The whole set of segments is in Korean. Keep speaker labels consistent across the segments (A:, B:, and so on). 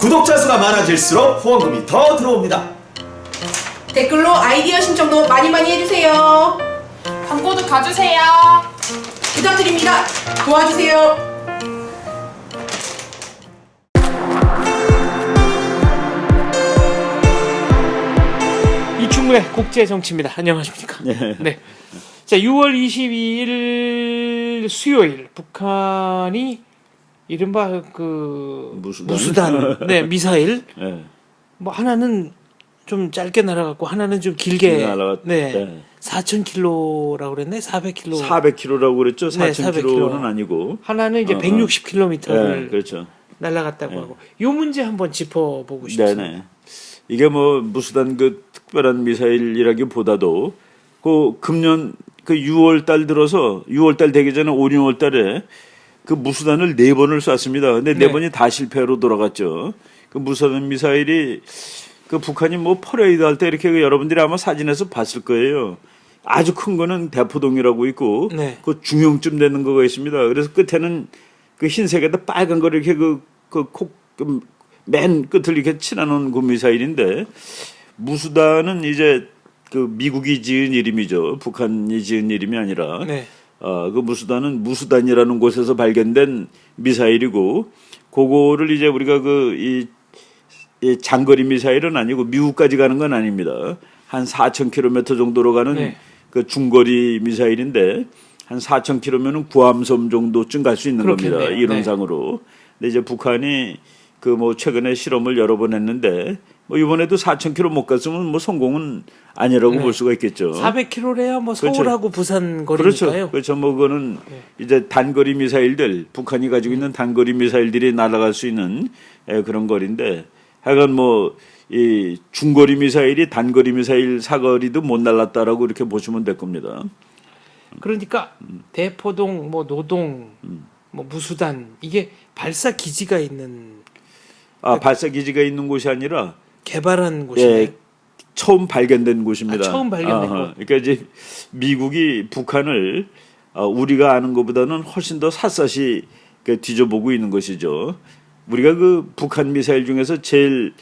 A: 구독자 수가 많아질수록 후원금이 더 들어옵니다.
B: 댓글로 아이디어 신청도 많이 해주세요.
C: 광고도 가주세요.
B: 부탁드립니다. 도와주세요.
D: 이충무의 국제 정치입니다. 안녕하십니까? 네. 자, 6월 22일 수요일 북한이 이른바 그 무수단 네, 미사일
E: 네.
D: 뭐 하나는 좀 짧게 날아갔고 하나는 좀 길게 네. 4,000km라고 그랬네. 400km.
E: 400km라고 그랬죠. 4,000km는
D: 400km.
E: 아니고
D: 하나는 이제 160km를
E: 네, 그렇죠.
D: 날아갔다고 하고 이 문제 한번 짚어보고 싶습니다.
E: 네네. 이게 뭐 무수단 그 특별한 미사일이라기보다도 그 금년 그 6월 달 들어서 6월 달 되기 전에 5, 6월 달에 그 무수단을 4번을 쐈습니다. 근데
D: 네.
E: 4번이 다 실패로 돌아갔죠. 그 무수단 미사일이 그 북한이 뭐 퍼레이드 할 때 이렇게 그 여러분들이 아마 사진에서 봤을 거예요. 아주 큰 거는 대포동이라고 있고
D: 네.
E: 그 중형쯤 되는 거가 있습니다. 그래서 끝에는 그 흰색에다 빨간 거를 이렇게 맨 끝을 이렇게 칠해놓은 그 미사일인데 무수단은 이제 그 미국이 지은 이름이죠. 북한이 지은 이름이 아니라
D: 네.
E: 그 무수단은 무수단이라는 곳에서 발견된 미사일이고 그거를 이제 우리가 이 장거리 미사일은 아니고 미국까지 가는 건 아닙니다. 한 4,000km 정도로 가는
D: 네.
E: 그 중거리 미사일인데 한 4,000km면은 구암섬 정도쯤 갈 수 있는
D: 그렇겠네요.
E: 겁니다. 이론상으로. 근데 이제 북한이 그 뭐 최근에 실험을 여러 번 했는데 뭐 이번에도 4,000km 못 갔으면 뭐 성공은 아니라고 볼 수가 있겠죠.
D: 400km래야 뭐
E: 그렇죠.
D: 서울하고 부산 거리니까요.
E: 그렇죠. 그렇죠. 뭐 그거는 이제 단거리 미사일들 북한이 가지고 있는 단거리 미사일들이 날아갈 수 있는 그런 거리인데 하여간 뭐 이 중거리 미사일이 단거리 미사일 사거리도 못 날랐다라고 이렇게 보시면 될 겁니다.
D: 그러니까 대포동, 뭐 노동, 뭐 무수단 이게 발사 기지가 있는
E: 발사 기지가 있는 곳이 아니라
D: 개발한 곳이에요.
E: 처음 발견된 곳입니다.
D: 처음 발견된 곳.
E: 그러니까 이제 미국이 북한을 우리가 아는 것보다는 훨씬 더 샅샅이 뒤져보고 있는 것이죠. 우리가 그 북한 미사일 중에서 제일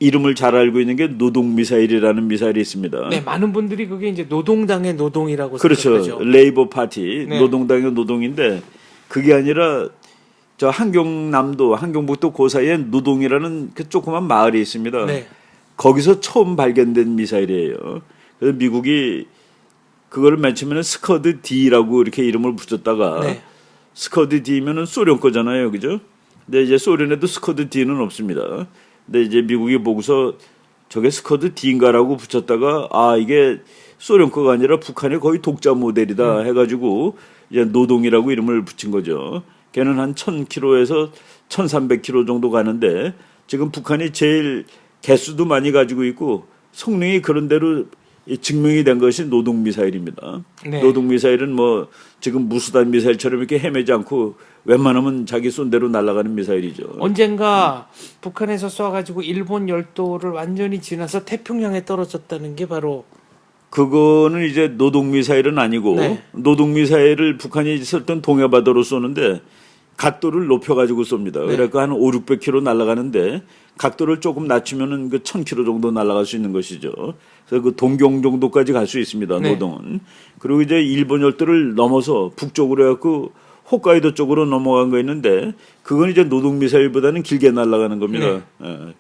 E: 이름을 잘 알고 있는 게 노동 미사일이라는 미사일이 있습니다.
D: 네, 많은 분들이 그게 이제 노동당의 노동이라고
E: 그렇죠.
D: 생각하죠.
E: 레이버 파티
D: 네.
E: 노동당의 노동인데 그게 아니라 저 한경남도 한경북도 그 사이에 노동이라는 그 조그만 마을이 있습니다.
D: 네.
E: 거기서 처음 발견된 미사일이에요. 그래서 미국이 그거를 맨 처음에는 스커드 D라고 이렇게 이름을 붙였다가
D: 네.
E: 스커드 D면은 소련 거잖아요, 그죠? 근데 이제 소련에도 스커드 D는 없습니다. 근데 이제 미국이 보고서 저게 스커드 D인가라고 붙였다가 이게 소련 거가 아니라 북한의 거의 독자 모델이다 해가지고 이제 노동이라고 이름을 붙인 거죠. 걔는 한 1,000km에서 1,300km 정도 가는데 지금 북한이 제일 개수도 많이 가지고 있고 성능이 그런 대로 증명이 된 것이 노동 미사일입니다.
D: 네.
E: 노동 미사일은 뭐 지금 무수단 미사일처럼 이렇게 헤매지 않고 웬만하면 자기 쏜 대로 날아가는 미사일이죠.
D: 언젠가 북한에서 쏴가지고 일본 열도를 완전히 지나서 태평양에 떨어졌다는 게 바로
E: 그거는 이제 노동 미사일은 아니고
D: 네.
E: 노동 미사일을 북한이 있었던 동해바다로 쏘는데 각도를 높여가지고 쏩니다.
D: 네.
E: 그러니까 한 5, 600km 날아가는데 각도를 조금 낮추면은 그 1,000km 정도 날아갈 수 있는 것이죠. 그래서 그 동경 정도까지 갈 수 있습니다.
D: 네.
E: 노동은. 그리고 이제 일본 열도를 넘어서 북쪽으로 해갖고 홋카이도 쪽으로 넘어간 거 있는데 그건 이제 노동 미사일보다는 길게 날아가는 겁니다.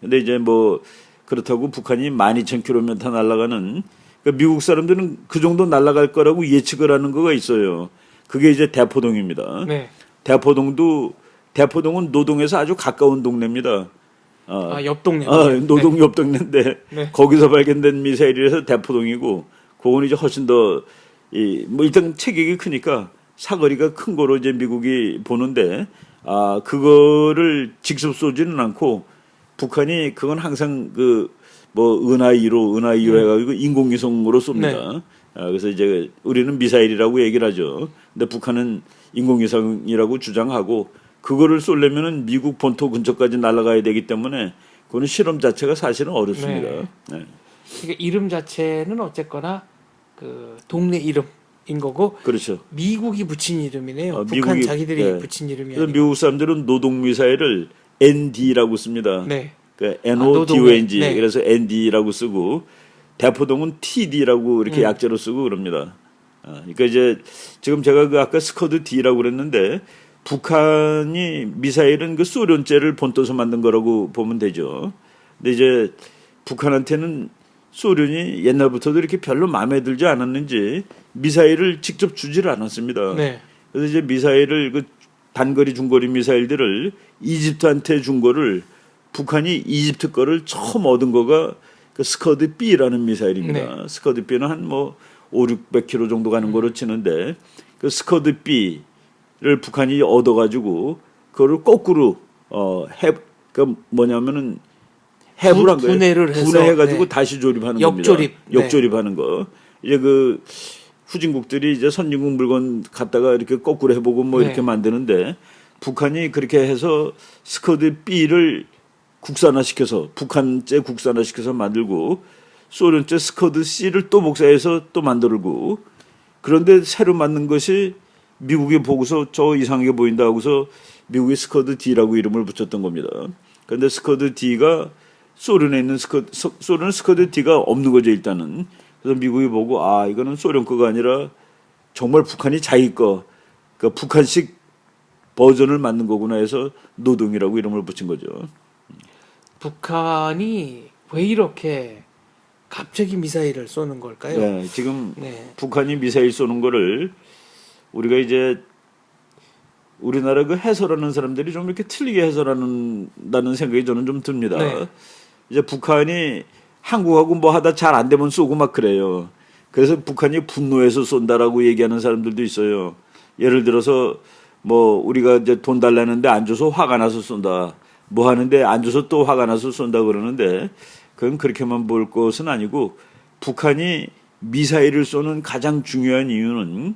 E: 근데 이제 뭐 그렇다고 북한이 12,000km 날아가는 그러니까 미국 사람들은 그 정도 날아갈 거라고 예측을 하는 거가 있어요. 그게 이제 대포동입니다.
D: 네.
E: 대포동은 노동에서 아주 가까운 동네입니다.
D: 옆 동네.
E: 노동 옆 동네인데
D: 네.
E: 거기서 발견된 미사일이라서 대포동이고 그거는 이제 훨씬 더 뭐 일단 체격이 크니까 사거리가 큰 거로 이제 미국이 보는데 그거를 직접 쏘지는 않고 북한이 그건 항상 뭐 은하이로 해가지고 인공위성으로 쏩니다.
D: 네.
E: 그래서 이제 우리는 미사일이라고 얘기를 하죠. 근데 북한은 인공위성이라고 주장하고 그거를 쏘려면은 미국 본토 근처까지 날아가야 되기 때문에 그거는 실험 자체가 사실은 어렵습니다.
D: 네.
E: 네.
D: 그러니까 이름 자체는 어쨌거나 그 동네 이름인 거고
E: 그렇죠.
D: 미국이 붙인 이름이네요. 북한
E: 미국이,
D: 자기들이
E: 네.
D: 붙인 이름이
E: 그래서
D: 아니고.
E: 미국 사람들은 노동 미사일을 ND라고 씁니다.
D: 네.
E: 그 NODONG
D: 네.
E: 그래서 ND라고 쓰고 대포동은 TD라고 이렇게
D: 음.
E: 약자로 쓰고 그럽니다. 그러니까 이제 지금 제가 그 아까 스커드 D라고 그랬는데 북한이 미사일은 그 소련제를 본떠서 만든 거라고 보면 되죠. 근데 이제 북한한테는 소련이 옛날부터도 이렇게 별로 마음에 들지 않았는지 미사일을 직접 주지를 않았습니다.
D: 네.
E: 그래서 이제 미사일을 그 단거리 중거리 미사일들을 이집트한테 준 거를 북한이 이집트 거를 처음 얻은 거가 그 스커드 B라는 미사일입니다.
D: 네.
E: 스커드 B는 한 뭐 500-600km 정도 가는 거로 치는데 그 스커드 B를 북한이 얻어가지고 그거를 거꾸로 그 뭐냐면은 해부란 거예요.
D: 분해를 해서,
E: 분해해가지고
D: 네.
E: 다시 조립하는
D: 역조립.
E: 겁니다.
D: 네.
E: 역조립하는 거. 이제 그 후진국들이 이제 선진국 물건 갖다가 이렇게 거꾸로 해보고 뭐
D: 네.
E: 이렇게 만드는데 북한이 그렇게 해서 스커드 B를 국산화시켜서 북한제 국산화시켜서 만들고 소련제 스커드 C를 또 복사해서 또 만들고 그런데 새로 만든 것이 미국이 보고서 저 이상하게 보인다 하고서 미국이 스커드 D라고 이름을 붙였던 겁니다. 그런데 스커드 D가 소련에 있는 소련은 스커드 D가 없는 거죠 일단은. 그래서 미국이 보고 아 이거는 소련 거가 아니라 정말 북한이 자기 거, 그러니까 북한식 버전을 만든 거구나 해서 노동이라고 이름을 붙인 거죠.
D: 북한이 왜 이렇게 갑자기 미사일을 쏘는 걸까요?
E: 네, 지금
D: 네.
E: 북한이 미사일 쏘는 거를 우리가 이제 우리나라 그 해설하는 사람들이 좀 이렇게 틀리게 해설한다는 생각이 저는 좀 듭니다.
D: 네.
E: 이제 북한이 한국하고 뭐 하다 잘 안 되면 쏘고 막 그래요. 그래서 북한이 분노해서 쏜다라고 얘기하는 사람들도 있어요. 예를 들어서 뭐 우리가 이제 돈 달라는데 안 줘서 화가 나서 쏜다. 뭐 하는데 안 줘서 또 화가 나서 쏜다 그러는데 그건 그렇게만 볼 것은 아니고 북한이 미사일을 쏘는 가장 중요한 이유는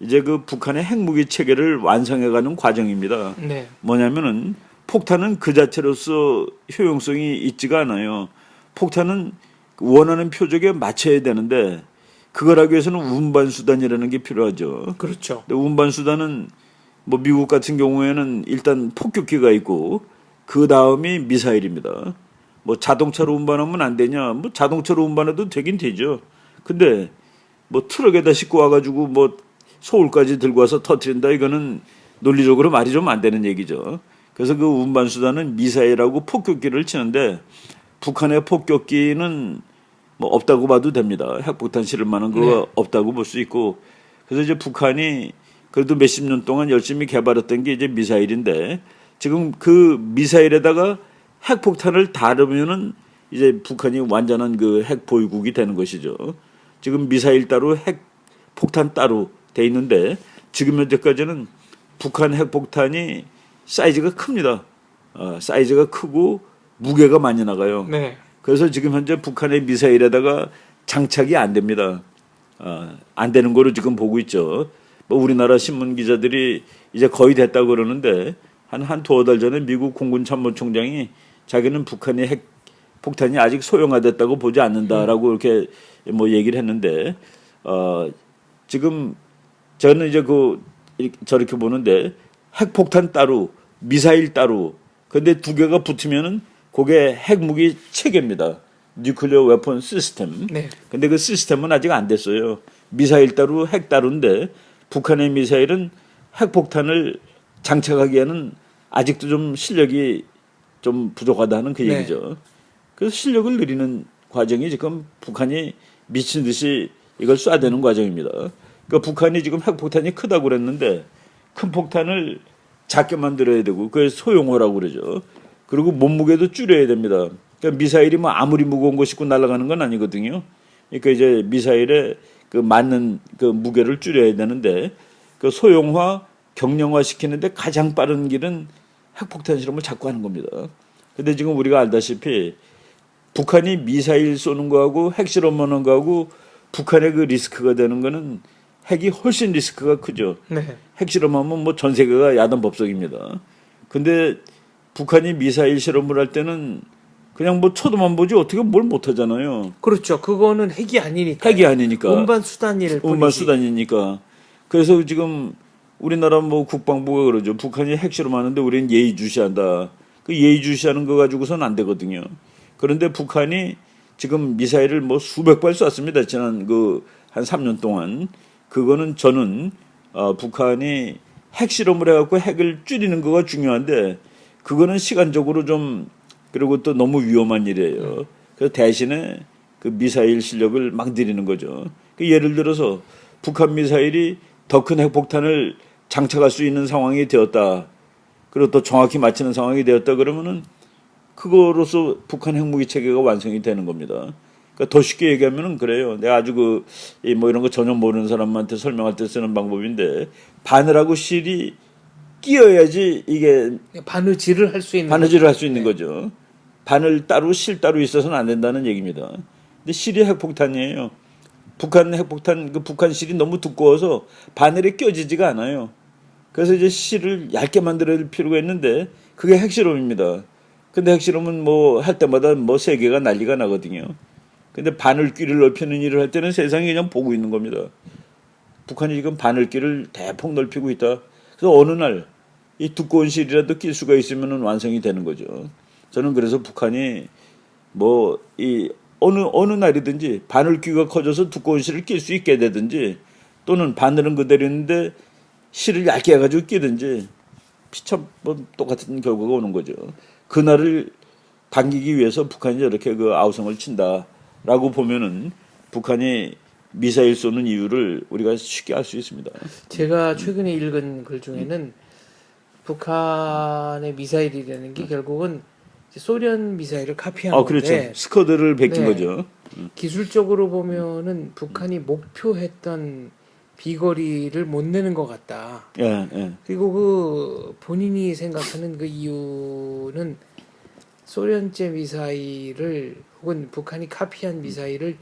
E: 이제 그 북한의 핵무기 체계를 완성해가는 과정입니다.
D: 네.
E: 뭐냐면은 폭탄은 그 자체로서 효용성이 있지가 않아요. 폭탄은 원하는 표적에 맞춰야 되는데 그걸 하기 위해서는 운반 수단이라는 게 필요하죠.
D: 그렇죠.
E: 근데 운반 수단은 뭐 미국 같은 경우에는 일단 폭격기가 있고 그 다음이 미사일입니다. 뭐 자동차로 운반하면 안 되냐? 뭐 자동차로 운반해도 되긴 되죠. 근데 뭐 트럭에다 싣고 와가지고 뭐 서울까지 들고 와서 터뜨린다 이거는 논리적으로 말이 좀 안 되는 얘기죠. 그래서 그 운반 수단은 미사일하고 폭격기를 치는데 북한의 폭격기는 뭐 없다고 봐도 됩니다. 핵폭탄 실을 만한 거
D: 네.
E: 없다고 볼 수 있고 그래서 이제 북한이 그래도 몇십 년 동안 열심히 개발했던 게 이제 미사일인데 지금 그 미사일에다가 핵폭탄을 다루면은 이제 북한이 완전한 그 핵 보유국이 되는 것이죠. 지금 미사일 따로 핵폭탄 따로 돼 있는데 지금 현재까지는 북한 핵폭탄이 사이즈가 큽니다. 사이즈가 크고 무게가 많이 나가요.
D: 네.
E: 그래서 지금 현재 북한의 미사일에다가 장착이 안 됩니다. 안 되는 거로 지금 보고 있죠. 뭐 우리나라 신문 기자들이 이제 거의 됐다고 그러는데 한 두어 달 전에 미국 공군 참모총장이 자기는 북한의 핵 폭탄이 아직 소형화됐다고 보지 않는다라고 이렇게 뭐 얘기를 했는데 지금 저는 이제 저렇게 보는데 핵폭탄 따로 미사일 따로 근데 두 개가 붙으면은 그게 핵무기 체계입니다. 뉴클리어 웨폰 시스템.
D: 네.
E: 근데 그 시스템은 아직 안 됐어요. 미사일 따로 핵 따로인데 북한의 미사일은 핵폭탄을 장착하기에는 아직도 좀 실력이 좀 부족하다는 그
D: 네.
E: 얘기죠. 그래서 실력을 늘리는 과정이 지금 북한이 미친 듯이 이걸 쏴대는 과정입니다. 그러니까 북한이 지금 핵폭탄이 크다고 그랬는데 큰 폭탄을 작게 만들어야 되고 그걸 소형화라고 그러죠. 그리고 몸무게도 줄여야 됩니다. 그러니까 미사일이 뭐 아무리 무거운 거 싣고 날아가는 건 아니거든요. 그러니까 이제 미사일에 그 맞는 그 무게를 줄여야 되는데 그 소형화, 경량화 시키는데 가장 빠른 길은 핵폭탄 실험을 자꾸 하는 겁니다. 근데 지금 우리가 알다시피 북한이 미사일 쏘는 거하고 핵실험하는 거하고 북한의 그 리스크가 되는 거는 핵이 훨씬 리스크가 크죠.
D: 네.
E: 핵실험하면 뭐 전 세계가 야단 법석입니다. 근데 북한이 미사일 실험을 할 때는 그냥 뭐 쳐도만 보지 어떻게 뭘 못하잖아요.
D: 그렇죠. 그거는 핵이 아니니까.
E: 핵이 아니니까.
D: 운반 수단일 뿐이지.
E: 운반 수단이니까. 그래서 지금 우리나라 뭐 국방부가 그러죠. 북한이 핵실험하는데 우리는 예의주시한다. 그 예의주시하는 거 가지고선 안 되거든요. 그런데 북한이 지금 미사일을 뭐 수백 발 쐈습니다. 지난 한 3년 동안. 그거는 저는 북한이 핵실험을 해갖고 핵을 줄이는 거가 중요한데 그거는 시간적으로 좀 그리고 또 너무 위험한 일이에요. 그래서 대신에 그 미사일 실력을 막 늘리는 거죠. 그 예를 들어서 북한 미사일이 더 큰 핵폭탄을 장착할 수 있는 상황이 되었다. 그리고 또 정확히 맞추는 상황이 되었다 그러면은 그거로서 북한 핵무기 체계가 완성이 되는 겁니다. 그러니까 더 쉽게 얘기하면은 그래요. 내가 아주 뭐 이런 거 전혀 모르는 사람한테 설명할 때 쓰는 방법인데 바늘하고 실이 끼어야지 이게
D: 바느질을 할 수 있는
E: 바느질을 할 수 있는 거죠. 바늘 따로 실 따로 있어서는 안 된다는 얘기입니다. 근데 실이 핵폭탄이에요. 북한 핵폭탄 북한 실이 너무 두꺼워서 바늘에 껴지지가 않아요. 그래서 이제 실을 얇게 만들어야 필요가 있는데 그게 핵실험입니다. 근데 핵실험은 뭐 할 때마다 뭐 세계가 난리가 나거든요. 근데 바늘귀를 넓히는 일을 할 때는 세상이 그냥 보고 있는 겁니다. 북한이 지금 바늘귀를 대폭 넓히고 있다. 그래서 어느 날 이 두꺼운 실이라도 낄 수가 있으면 완성이 되는 거죠. 저는 그래서 북한이 뭐 이 어느 날이든지 바늘귀가 커져서 두꺼운 실을 낄 수 있게 되든지 또는 바늘은 그대로 있는데 실을 얇게 해가지고 끼든지 피처 뭐 똑같은 결과가 오는 거죠. 그날을 당기기 위해서 북한이 저렇게 아우성을 친다라고 보면은 북한이 미사일 쏘는 이유를 우리가 쉽게 알 수 있습니다.
D: 제가 최근에 읽은 글 중에는 북한의 미사일이라는 게 결국은 이제 소련 미사일을 카피한 건데
E: 그렇죠. 스커드를 베낀
D: 네.
E: 거죠.
D: 기술적으로 보면은 북한이 목표했던 비거리를 못 내는 것 같다.
E: 예, 예.
D: 그리고 그 본인이 생각하는 그 이유는 소련제 미사일을 혹은 북한이 카피한 미사일을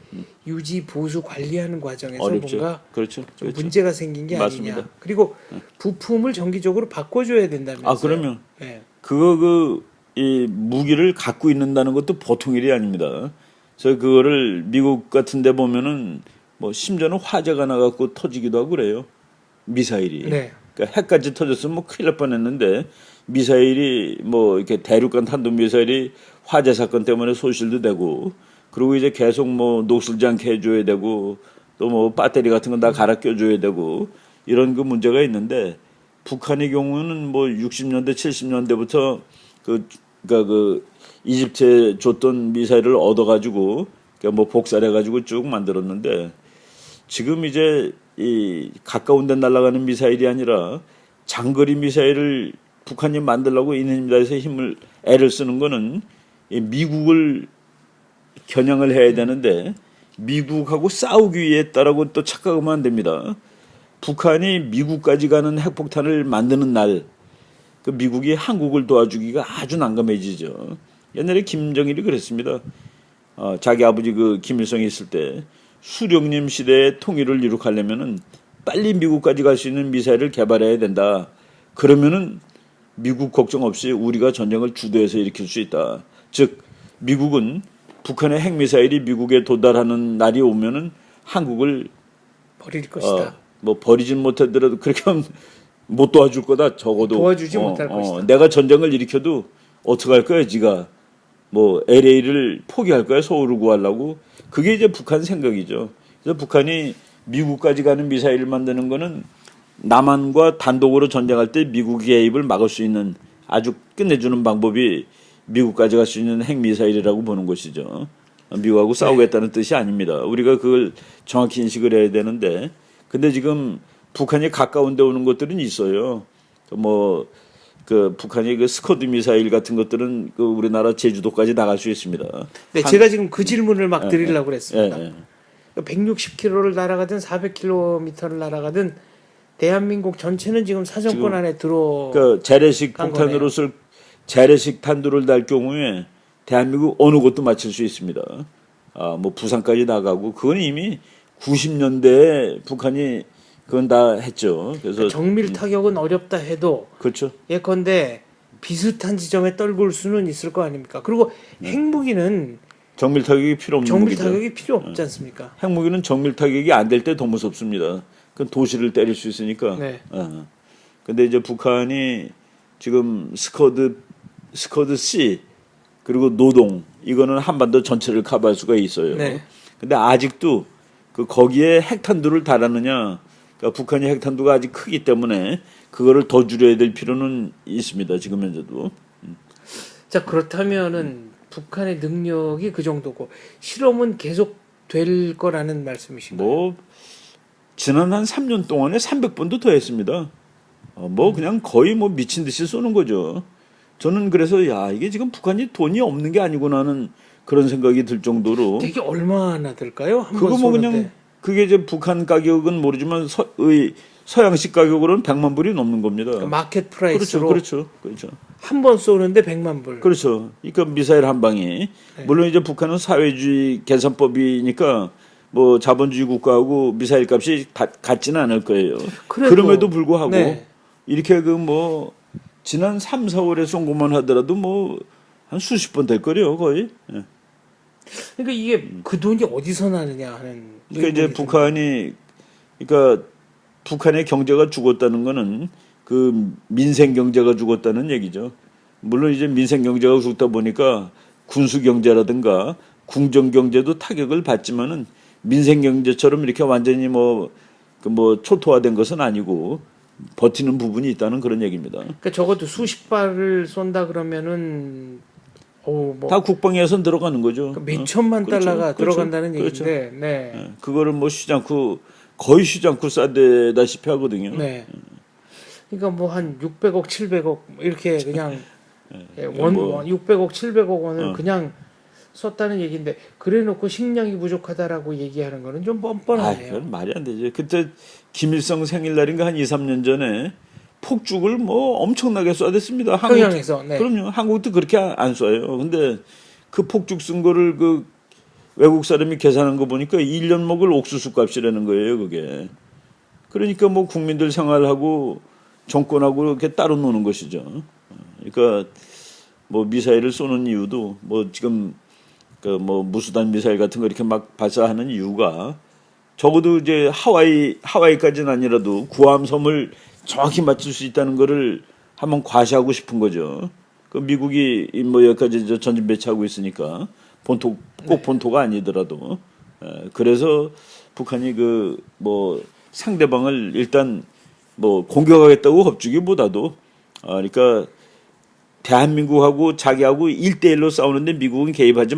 D: 유지 보수 관리하는 과정에서
E: 어렵죠.
D: 뭔가
E: 그렇죠.
D: 좀
E: 그렇죠.
D: 문제가 생긴 게
E: 맞습니다.
D: 아니냐. 그리고 부품을 정기적으로 바꿔줘야 된다면서요.
E: 그러면
D: 네.
E: 이 무기를 갖고 있는다는 것도 보통 일이 아닙니다. 그래서 그거를 미국 같은 데 보면은 뭐 심지어는 화재가 나갖고 터지기도 하고 그래요. 미사일이.
D: 네.
E: 그러니까 핵까지 터졌으면 뭐 큰일 날 뻔했는데 미사일이 뭐 이렇게 대륙간 탄도 미사일이 화재 사건 때문에 소실도 되고 그리고 이제 계속 뭐 녹슬지 않게 해줘야 되고 또 뭐 배터리 같은 건 다 갈아 껴줘야 되고 이런 그 문제가 있는데 북한의 경우는 뭐 60년대 70년대부터 그러니까 이집트에 줬던 미사일을 얻어가지고 그러니까 뭐 복사를 해가지고 쭉 만들었는데 지금 이제 이 가까운 데 날아가는 미사일이 아니라 장거리 미사일을 북한이 만들려고 인해서 애를 쓰는 거는 이 미국을 겨냥을 해야 되는데 미국하고 싸우기 위해 했다라고 또 착각하면 안 됩니다. 북한이 미국까지 가는 핵폭탄을 만드는 날 그 미국이 한국을 도와주기가 아주 난감해지죠. 옛날에 김정일이 그랬습니다. 자기 아버지 김일성이 있을 때 수령님 시대의 통일을 이룩하려면은 빨리 미국까지 갈 수 있는 미사일을 개발해야 된다. 그러면은 미국 걱정 없이 우리가 전쟁을 주도해서 일으킬 수 있다. 즉 미국은 북한의 핵미사일이 미국에 도달하는 날이 오면은 한국을
D: 버릴 것이다.
E: 뭐 버리진 못하더라도 그렇게 하면 못 도와줄 거다. 적어도
D: 도와주지 못할 것이다.
E: 내가 전쟁을 일으켜도 어떻게 할 거야? 지가 뭐 LA를 포기할 거야? 서울을 구하려고? 그게 이제 북한 생각이죠. 그래서 북한이 미국까지 가는 미사일을 만드는 거는 남한과 단독으로 전쟁할 때 미국의 개입을 막을 수 있는 아주 끝내주는 방법이 미국까지 갈 수 있는 핵미사일이라고 보는 것이죠. 미국하고 싸우겠다는 뜻이 아닙니다. 우리가 그걸 정확히 인식을 해야 되는데 근데 지금 북한이 가까운 데 오는 것들은 있어요. 북한이 스커드 미사일 같은 것들은 우리나라 제주도까지 나갈 수 있습니다.
D: 네, 제가 지금 그 질문을 막 드리려고 그랬습니다. 160km를 날아가든 400km를 날아가든 대한민국 전체는 지금 사정권 안에
E: 재래식 폭탄으로 재래식 탄두를 달 경우에 대한민국 어느 곳도 맞출 수 있습니다. 뭐 부산까지 나가고 그건 이미 90년대에 북한이 그건 다 했죠. 그래서
D: 정밀 타격은 어렵다 해도
E: 그렇죠.
D: 예컨대 비슷한 지점에 떨굴 수는 있을 거 아닙니까? 그리고 핵무기는
E: 정밀 타격이 필요 없는
D: 정밀
E: 무기죠.
D: 타격이 필요 없지 않습니까?
E: 핵무기는 정밀 타격이 안 될 때 더 무섭습니다. 그건 도시를 때릴 수 있으니까.
D: 네.
E: 근데 이제 북한이 지금 스커드 스쿼드 C 그리고 노동 이거는 한반도 전체를 커버할 수가 있어요.
D: 네.
E: 근데 아직도 그 거기에 핵탄두를 달았느냐? 그러니까 북한이 핵탄두가 아직 크기 때문에 그거를 더 줄여야 될 필요는 있습니다. 지금 현재도.
D: 자, 그렇다면은 북한의 능력이 그 정도고 실험은 계속 될 거라는 말씀이신가요?
E: 뭐 지난 한 3년 동안에 300번도 더 했습니다. 뭐 그냥 거의 뭐 미친 듯이 쏘는 거죠. 저는 그래서 야 이게 지금 북한이 돈이 없는 게 아니구나 하는 그런 생각이 들 정도로.
D: 되게 얼마나 들까요? 한
E: 그거
D: 번
E: 뭐
D: 쏘는데.
E: 그냥 그게 이제 북한 가격은 모르지만 서양식 가격으로는 100만 불이 넘는 겁니다.
D: 그러니까 마켓 프라이스로
E: 그렇죠.
D: 한 번 쏘는데 100만 불.
E: 그렇죠. 그러니까 미사일 한 방이
D: 네.
E: 물론 이제 북한은 사회주의 계산법이니까 뭐 자본주의 국가하고 미사일 값이 같지는 않을 거예요.
D: 그래도,
E: 그럼에도 불구하고
D: 네.
E: 이렇게 그 뭐 지난 3, 4월에 쏜 것만 하더라도 뭐 한 수십 번 될 거래요, 거의. 예.
D: 그러니까 이게 그 돈이 어디서 나느냐 하는.
E: 그러니까 이제
D: 의문이 듭니다.
E: 그러니까 북한의 경제가 죽었다는 거는 그 민생 경제가 죽었다는 얘기죠. 물론 이제 민생 경제가 죽다 보니까 군수 경제라든가 궁정 경제도 타격을 받지만은 민생 경제처럼 이렇게 완전히 뭐 초토화된 것은 아니고 버티는 부분이 있다는 그런 얘기입니다.
D: 그러니까 적어도 수십 발을 쏜다 그러면은 뭐
E: 다 국방 예산 들어가는 거죠.
D: 몇 천만
E: 그렇죠.
D: 달러가
E: 그렇죠.
D: 들어간다는
E: 그렇죠.
D: 얘기인데, 네.
E: 예, 그거를 뭐 쉬지 않고 거의 쉬지 않고 쏴대다시피 하거든요.
D: 네. 그러니까 뭐 한 600억, 700억 이렇게 그냥 예,
E: 뭐
D: 600억, 700억 원을
E: 어.
D: 그냥 썼다는 얘기인데 그래놓고 식량이 부족하다라고 얘기하는 거는 좀
E: 아,
D: 뻔뻔하네요.
E: 그건 말이 안 되죠. 그때 김일성 생일날인가 한 2, 3년 전에 폭죽을 뭐 엄청나게 쏴댔습니다.
D: 평양에서. 네.
E: 그럼요. 한국도 그렇게 안 쏴요. 근데 그 폭죽 쓴 거를 그 외국 사람이 계산한 거 보니까 1년 먹을 옥수수 값이라는 거예요, 그게. 그러니까 뭐 국민들 생활하고 정권하고 이렇게 따로 노는 것이죠. 그러니까 뭐 미사일을 쏘는 이유도 뭐 지금 그 뭐 무수단 미사일 같은 거 이렇게 막 발사하는 이유가 적어도 이제 하와이까지는 아니라도 구암 섬을 정확히 맞출 수 있다는 거를 한번 과시하고 싶은 거죠. 그 미국이 뭐 여기까지 전진 배치하고 있으니까 본토 꼭 본토가 아니더라도 그래서 북한이 그 뭐 상대방을 일단 뭐 공격하겠다고 겁주기보다도 그러니까 대한민국하고 자기하고 1대1로 싸우는데 미국은 개입하지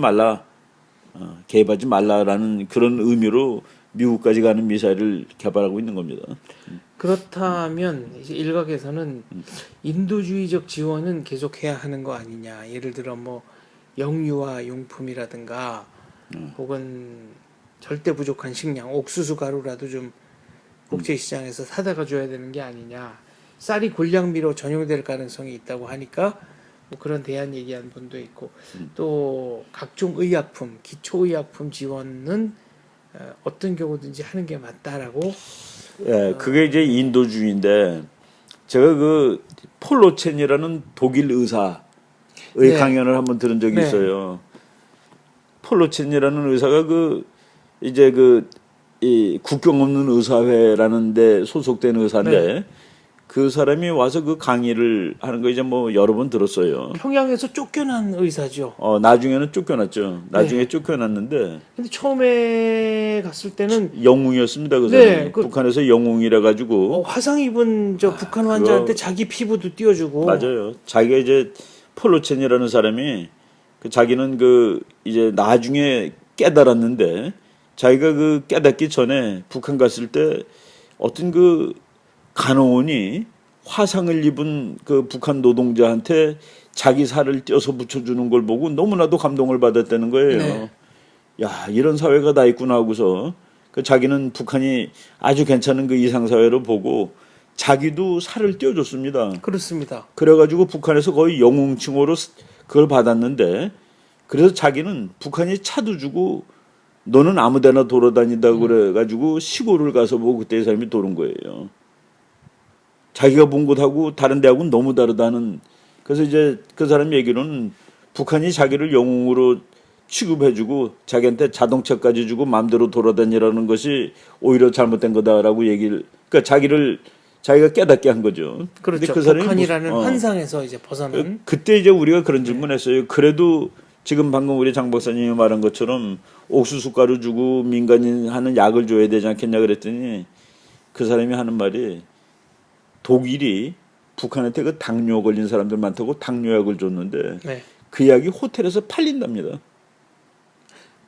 E: 말라라는 그런 의미로 미국까지 가는 미사일을 개발하고 있는 겁니다.
D: 그렇다면 이제 일각에서는 인도주의적 지원은 계속해야 하는 거 아니냐. 예를 들어 뭐 영유아 용품이라든가 혹은 절대 부족한 식량, 옥수수 가루라도 좀 국제시장에서 사다가 줘야 되는 게 아니냐. 쌀이 곤량미로 전용될 가능성이 있다고 하니까 뭐 그런 대안 얘기한 분도 있고 또 각종 의약품, 기초의약품 지원은 어떤 경우든지 하는 게 맞다라고.
E: 예, 그게 이제 인도주의인데 제가 그 폴로첸이라는 독일 의사의
D: 네.
E: 강연을 한번 들은 적이
D: 네.
E: 있어요. 폴로첸이라는 의사가 그 이제 이 국경 없는 의사회라는 데 소속된 의사인데
D: 네.
E: 그 사람이 와서 그 강의를 하는 거 이제 뭐 여러 번 들었어요.
D: 평양에서 쫓겨난 의사죠.
E: 나중에는 쫓겨났죠. 나중에
D: 네.
E: 쫓겨났는데
D: 근데 처음에 갔을 때는
E: 영웅이었습니다. 그
D: 네,
E: 사람이.
D: 그-
E: 북한에서 영웅이라 가지고
D: 화상 입은 저 북한 환자한테
E: 그거-
D: 자기 피부도 띄워주고.
E: 맞아요. 자기가 이제 폴로첸이라는 사람이 그 자기는 그 이제 나중에 깨달았는데 자기가 그 깨닫기 전에 북한 갔을 때 어떤 그 간호원이 화상을 입은 그 북한 노동자한테 자기 살을 떼어서 붙여주는 걸 보고 너무나도 감동을 받았다는 거예요.
D: 네.
E: 야, 이런 사회가 다 있구나 하고서 그 자기는 북한이 아주 괜찮은 그 이상사회로 보고 자기도 살을 떼어줬습니다.
D: 그렇습니다.
E: 그래가지고 북한에서 거의 영웅칭호로 그걸 받았는데 그래서 자기는 북한이 차도 주고 너는 아무데나 돌아다닌다고 그래가지고 시골을 가서 보고 그때 이 사람이 도는 거예요. 자기가 본 곳하고 다른 데하고는 너무 다르다는. 그래서 이제 그 사람 얘기로는 북한이 자기를 영웅으로 취급해주고 자기한테 자동차까지 주고 마음대로 돌아다니라는 것이 오히려 잘못된 거다라고 얘기를. 그러니까 자기를 자기가 깨닫게 한 거죠. 근데
D: 그렇죠.
E: 그 사람이
D: 북한이라는
E: 무슨-
D: 환상에서 이제 벗어난.
E: 그때 이제 우리가 그런 질문했어요. 그래도 지금 방금 우리 장 박사님이 말한 것처럼 옥수수 가루 주고 민간인 하는 약을 줘야 되지 않겠냐 그랬더니 그 사람이 하는 말이 독일이 북한한테 그 당뇨 걸린 사람들 많다고 당뇨약을 줬는데
D: 네.
E: 그 약이 호텔에서 팔린답니다.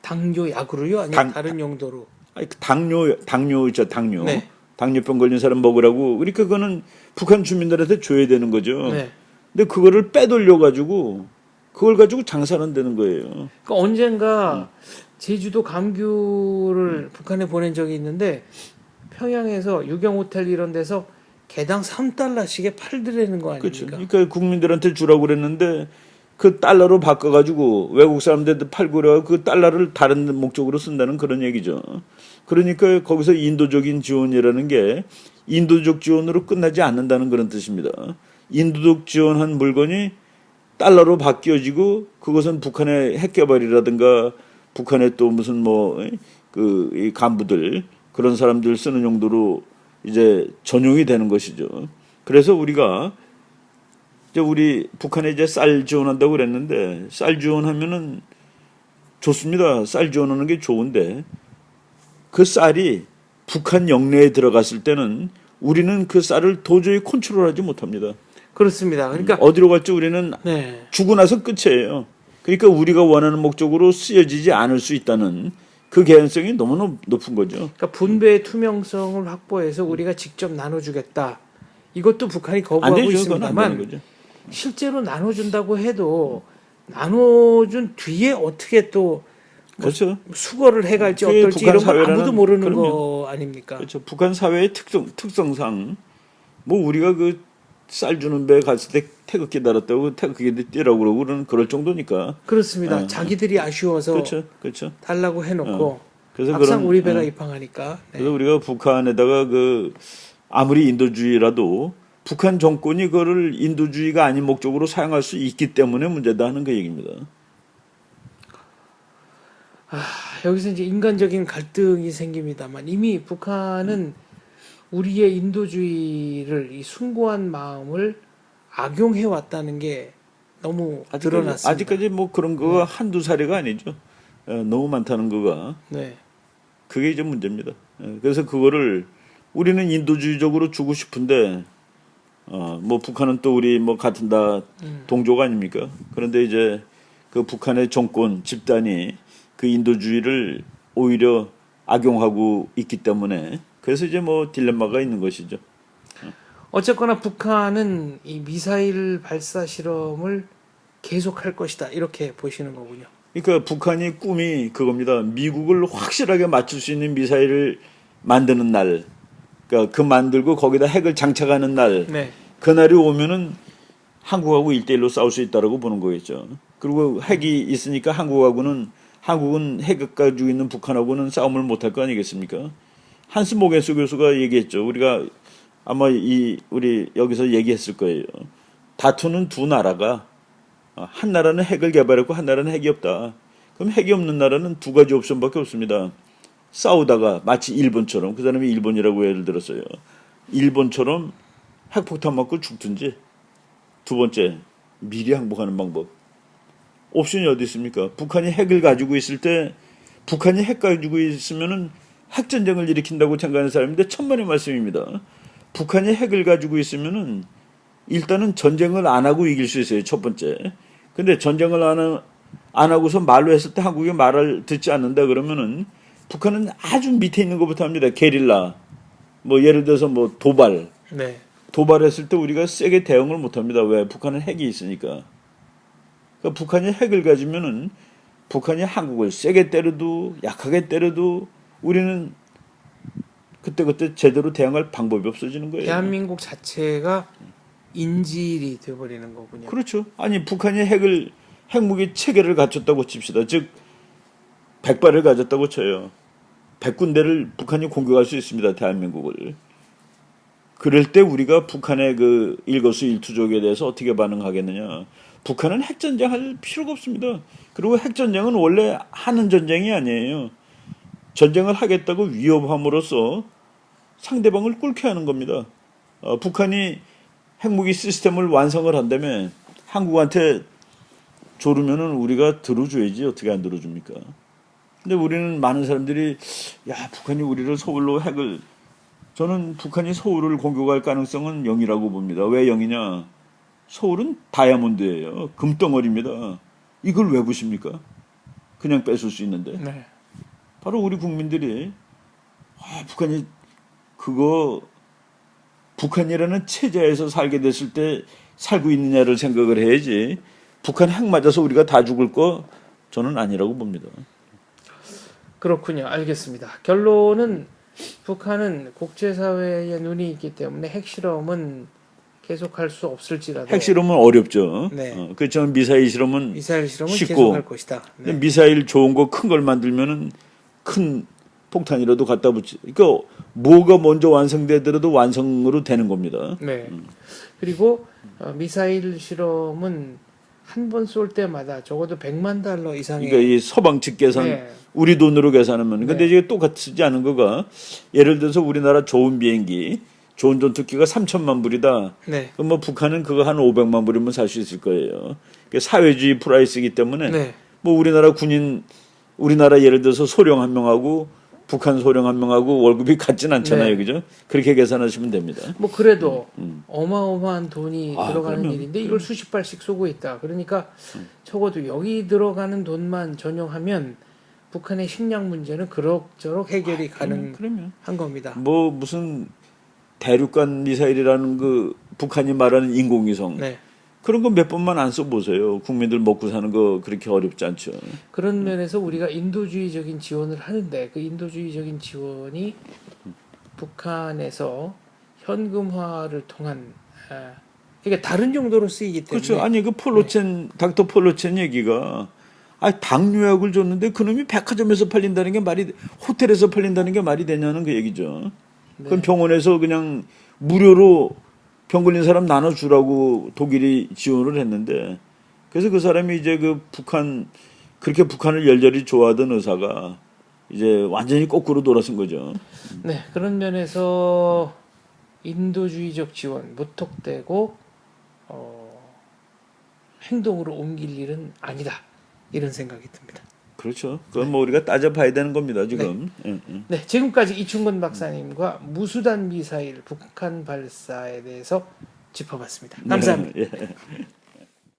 D: 당뇨 약으로요? 아니면
E: 당-
D: 다른 용도로?
E: 아니, 그 당뇨 있죠, 당뇨.
D: 네.
E: 당뇨병 걸린 사람 먹으라고. 그러니까 그거는 북한 주민들한테 줘야 되는 거죠.
D: 네.
E: 근데 그거를 빼돌려 가지고 그걸 가지고 장사는 되는 거예요.
D: 그러니까 언젠가 제주도 감귤을 북한에 보낸 적이 있는데 평양에서 유경 호텔 이런 데서 개당 3달러씩에 팔더라는 거
E: 그렇죠.
D: 아닙니까?
E: 그러니까 국민들한테 주라고 그랬는데 그 달러로 바꿔가지고 외국 사람들한테 팔고 그래가 그 달러를 다른 목적으로 쓴다는 그런 얘기죠. 그러니까 거기서 인도적인 지원이라는 게 인도적 지원으로 끝나지 않는다는 그런 뜻입니다. 인도적 지원한 물건이 달러로 바뀌어지고 그것은 북한의 핵 개발이라든가 북한의 또 무슨 뭐 그 간부들 그런 사람들 쓰는 용도로 이제 전용이 되는 것이죠. 그래서 우리가 이제 우리 북한에 이제 쌀 지원한다고 그랬는데 쌀 지원하면은 좋습니다. 쌀 지원하는 게 좋은데 그 쌀이 북한 영내에 들어갔을 때는 우리는 그 쌀을 도저히 컨트롤하지 못합니다.
D: 그렇습니다. 그러니까
E: 어디로 갈지 우리는
D: 네.
E: 주고 나서 끝이에요. 그러니까 우리가 원하는 목적으로 쓰여지지 않을 수 있다는 그 개연성이 너무 높은 거죠.
D: 그러니까 분배의 투명성을 확보해서 우리가 직접 나눠주겠다. 이것도 북한이
E: 안
D: 거부하고
E: 되죠. 그건 안 되는
D: 있습니다만
E: 거죠.
D: 실제로 나눠준다고 해도 나눠준 뒤에 어떻게 또
E: 그렇죠.
D: 수거를 해갈지
E: 그게
D: 어떨지
E: 북한
D: 이런 건
E: 사회라는-
D: 아무도 모르는
E: 그럼요.
D: 거 아닙니까?
E: 그렇죠. 북한 사회의 특성상 뭐 우리가 그 쌀 주는 배 갔을 때 태극기 달았다고 태극기 띄라고 그러고 그럴 정도니까.
D: 그렇습니다.
E: 네.
D: 자기들이 아쉬워서
E: 그렇죠. 그렇죠.
D: 달라고 해놓고
E: 그래서
D: 막상 우리 배가
E: 네.
D: 입항하니까. 네.
E: 그래서 우리가 북한에다가 그 아무리 인도주의라도 북한 정권이 그거를 인도주의가 아닌 목적으로 사용할 수 있기 때문에 문제다 하는 그 얘기입니다.
D: 여기서 이제 인간적인 갈등이 생깁니다만 이미 북한은 우리의 인도주의를 이 숭고한 마음을 악용해 왔다는 게 너무 드러났습니다.
E: 아직까지 뭐 그런 거가 한두 사례가 아니죠. 너무 많다는 거가.
D: 네.
E: 그게 이제 문제입니다. 그래서 그거를 우리는 인도주의적으로 주고 싶은데, 뭐 북한은 또 우리 뭐 같은 다 동족 아닙니까? 그런데 이제 그 북한의 정권 집단이 그 인도주의를 오히려 악용하고 있기 때문에 그래서 이제 뭐 딜레마가 있는 것이죠.
D: 어쨌거나 북한은 이 미사일 발사 실험을 계속할 것이다 이렇게 보시는 거군요.
E: 그러니까 북한이 꿈이 그겁니다. 미국을 확실하게 맞출 수 있는 미사일을 만드는 날, 그러니까 그 만들고 거기다 핵을 장착하는 날,
D: 네.
E: 그날이 오면은 한국하고 1대1로 싸울 수 있다라고 보는 거겠죠. 그리고 핵이 있으니까 한국은 핵 가지고 있는 북한하고는 싸움을 못할 거 아니겠습니까? 한스 모겐스 교수가 얘기했죠. 우리가 아마 우리 여기서 얘기했을 거예요. 다투는 두 나라가 한 나라는 핵을 개발했고 한 나라는 핵이 없다. 그럼 핵이 없는 나라는 두 가지 옵션밖에 없습니다. 싸우다가 마치 일본처럼 그 사람이 일본이라고 예를 들었어요. 일본처럼 핵폭탄 맞고 죽든지 두 번째 미리 항복하는 방법. 옵션이 어디 있습니까? 북한이 핵을 가지고 있을 때 북한이 핵 가지고 있으면은 핵전쟁을 일으킨다고 생각하는 사람인데 천만의 말씀입니다. 북한이 핵을 가지고 있으면은 일단은 전쟁을 안 하고 이길 수 있어요. 첫 번째. 근데 전쟁을 안 하고서 말로 했을 때 한국이 말을 듣지 않는다 그러면은 북한은 아주 밑에 있는 것부터 합니다. 게릴라. 뭐 예를 들어서 뭐 도발.
D: 네.
E: 도발했을 때 우리가 세게 대응을 못 합니다. 왜? 북한은 핵이 있으니까. 그러니까 북한이 핵을 가지면은 북한이 한국을 세게 때려도 약하게 때려도 우리는 그때 제대로 대응할 방법이 없어지는 거예요.
D: 대한민국 자체가 인질이 되어버리는 거군요.
E: 그렇죠. 아니 북한이 핵무기 체계를 갖췄다고 칩시다. 즉 100발을 가졌다고 쳐요. 100군데를 북한이 공격할 수 있습니다. 대한민국을. 그럴 때 우리가 북한의 그 일거수일투족에 대해서 어떻게 반응하겠느냐. 북한은 핵전쟁 할 필요가 없습니다. 그리고 핵전쟁은 원래 하는 전쟁이 아니에요. 전쟁을 하겠다고 위협함으로써 상대방을 꿇게 하는 겁니다. 북한이 핵무기 시스템을 완성을 한다면 한국한테 조르면은 우리가 들어줘야지 어떻게 안 들어줍니까? 근데 우리는 많은 사람들이 야 북한이 우리를 서울로 핵을 저는 북한이 서울을 공격할 가능성은 0이라고 봅니다. 왜 0이냐? 서울은 다이아몬드예요. 금덩어리입니다. 이걸 왜 보십니까? 그냥 뺏을 수 있는데.
D: 네.
E: 바로 우리 국민들이 북한이 그거 북한이라는 체제에서 살게 됐을 때 살고 있느냐를 생각을 해야지. 북한 핵 맞아서 우리가 다 죽을 거 저는 아니라고 봅니다.
D: 그렇군요. 알겠습니다. 결론은 북한은 국제사회의 눈이 있기 때문에 핵실험은 계속할 수 없을지라도
E: 핵실험은 어렵죠.
D: 네.
E: 그렇지만 미사일 실험은
D: 미사일 실험은
E: 쉽고,
D: 계속할 것이다.
E: 근데
D: 네.
E: 미사일 좋은 거 큰 걸 만들면은 큰 폭탄이라도 갖다 붙이. 그러니까 뭐가 먼저 완성되더라도 완성으로 되는 겁니다.
D: 네. 그리고 미사일 실험은 한 번 쏠 때마다 적어도 100만 달러 이상의
E: 그러니까 이 서방 측 계산
D: 네.
E: 우리 돈으로 계산하면 근데
D: 네.
E: 이게 똑같지 않은 거가 예를 들어서 우리나라 좋은 비행기 좋은 전투기가 3천만 불이다.
D: 네.
E: 그럼 뭐 북한은 그거 한 500만 불이면 살 수 있을 거예요. 그게 사회주의 프라이스이기 때문에
D: 네.
E: 뭐 우리나라 군인 우리나라 예를 들어서 소령 한 명하고 북한 소령 한 명하고 월급이 같진 않잖아요.
D: 네.
E: 그죠? 그렇게 계산하시면 됩니다.
D: 뭐 그래도 어마어마한 돈이
E: 아,
D: 들어가는
E: 그러면,
D: 일인데 이걸 수십 발씩 쏘고 있다. 그러니까 적어도 여기 들어가는 돈만 전용하면 북한의 식량 문제는 그럭저럭 해결이 가능한
E: 그러면
D: 겁니다.
E: 뭐 무슨 대륙간 미사일이라는 그 북한이 말하는 인공위성
D: 네.
E: 그런 거 몇 번만 안 써보세요. 국민들 먹고 사는 거 그렇게 어렵지 않죠.
D: 그런 면에서 우리가 인도주의적인 지원을 하는데 그 인도주의적인 지원이 북한에서 현금화를 통한 그러니까 다른 용도로 쓰이기 때문에
E: 그렇죠. 아니 그 폴로첸 닥터 폴로첸 얘기가 당뇨약을 줬는데 그놈이 백화점에서 팔린다는 게 말이 호텔에서 팔린다는 게 말이 되냐는 그 얘기죠. 그럼 병원에서 그냥 무료로 병 걸린 사람 나눠주라고 독일이 지원을 했는데 그래서 그 사람이 이제 그 그렇게 북한을 열렬히 좋아하던 의사가 이제 완전히 거꾸로 돌아선 거죠.
D: 네, 그런 면에서 인도주의적 지원 무턱대고 행동으로 옮길 일은 아니다 이런 생각이 듭니다.
E: 그렇죠. 그건 뭐 우리가 따져봐야 되는 겁니다 지금. 네.
D: 네, 지금까지 이충건 박사님과 무수단 미사일 북한 발사에 대해서 짚어봤습니다. 감사합니다.
E: 예.